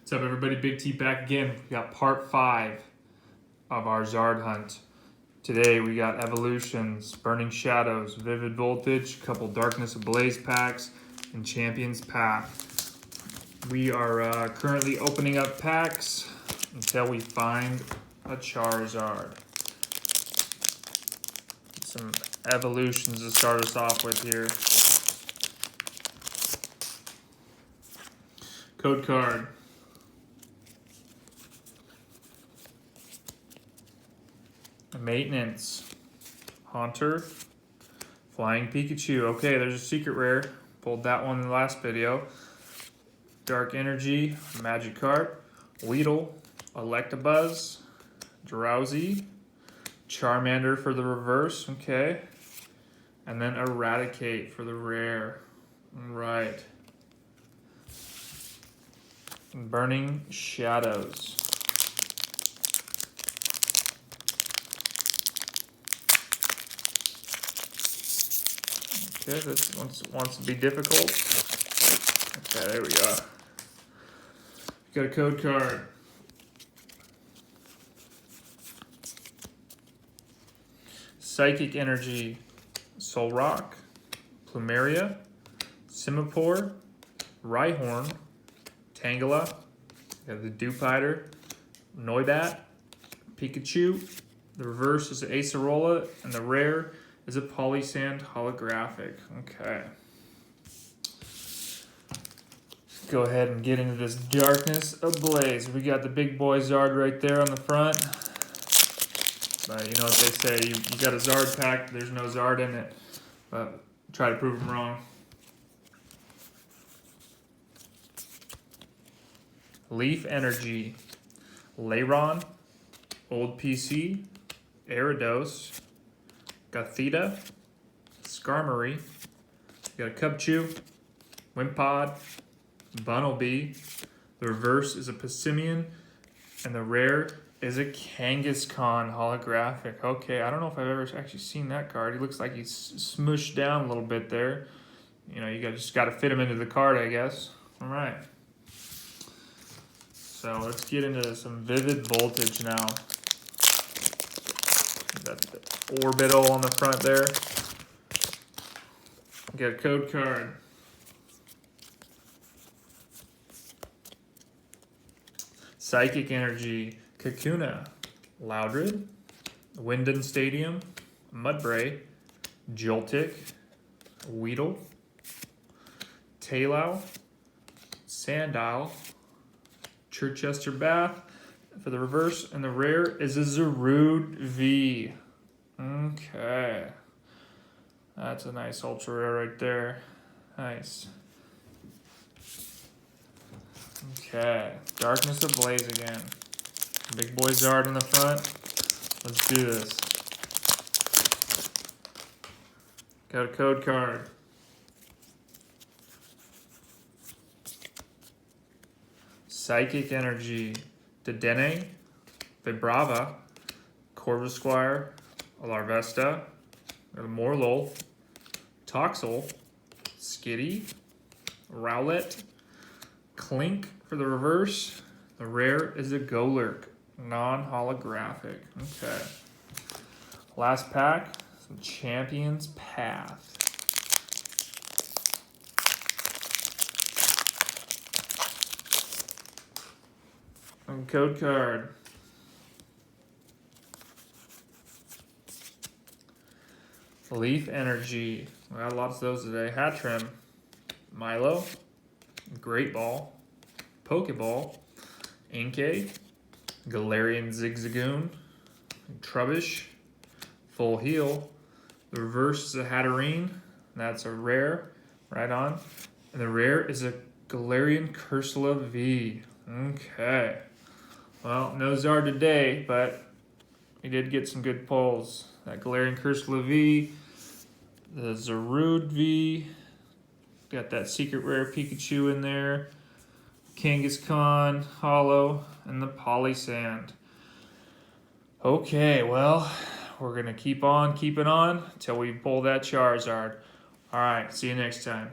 What's up, everybody? Big T back again. We got part 5 of our ZARD hunt. Today we got Evolutions, Burning Shadows, Vivid Voltage, couple Darkness Ablaze packs, and Champion's Path. We are currently opening up packs until we find a Charizard. Some Evolutions to start us off with here. Code card. Maintenance, Haunter, Flying Pikachu. Okay, there's a secret rare. Pulled that one in the last video. Dark Energy, Magic card. Weedle, Electabuzz, Drowsy, Charmander for the reverse. Okay, and then Eradicate for the rare. All right. Burning Shadows. Okay, this wants to be difficult. Okay, there we go. Got a code card. Psychic Energy, Solrock, Plumeria, Simipour, Rhyhorn, Tangela, got the Dewpider, Noibat, Pikachu. The reverse is an Acerola, and the rare is a Polysand holographic. Okay. Let's go ahead and get into this Darkness Ablaze. We got the big boy ZARD right there on the front. But you know what they say, you got a ZARD pack, there's no ZARD in it. But try to prove them wrong. Leaf Energy, Lairon, Old PC, Aridos, Gothita, Skarmory, got a Cubchoo, Wimpod, Bunnelby. The reverse is a Passimian, and the rare is a Kangaskhan holographic. Okay, I don't know if I've ever actually seen that card. He looks like he's smushed down a little bit there. You know, just got to fit him into the card, I guess. All right. So let's get into some Vivid Voltage now. Got the Orbital on the front there. Got a code card. Psychic Energy, Kakuna, Loudred, Wyndon Stadium, Mudbray, Joltik, Weedle, Taillow, Sandile, Chichester Bath for the reverse, and the rare is a ZARD V. Okay. That's a nice ultra rare right there. Nice. Okay. Darkness Ablaze again. Big boy ZARD in the front. Let's do this. Got a code card. Psychic Energy, Dedenne, Vibrava, Corvisquire, Larvesta, Morlul, Toxel, Skitty, Rowlet, Clink for the reverse. The rare is a Golurk, non-holographic. Okay. Last pack, some Champion's Path. And code card. Leaf Energy. We got lots of those today. Hattrem, Milo, Great Ball, Pokeball, Inkay, Galarian Zigzagoon, Trubbish, Full Heal. The reverse is a Hatterene. That's a rare. Right on. And the rare is a Galarian Cursula V. Okay. Well, no ZARD today, but we did get some good pulls. That Galarian Cursula V, the ZARD V, got that secret rare Pikachu in there, Kangaskhan, Holo, and the Polysand. Okay, well, we're going to keep on keeping on until we pull that Charizard. All right, see you next time.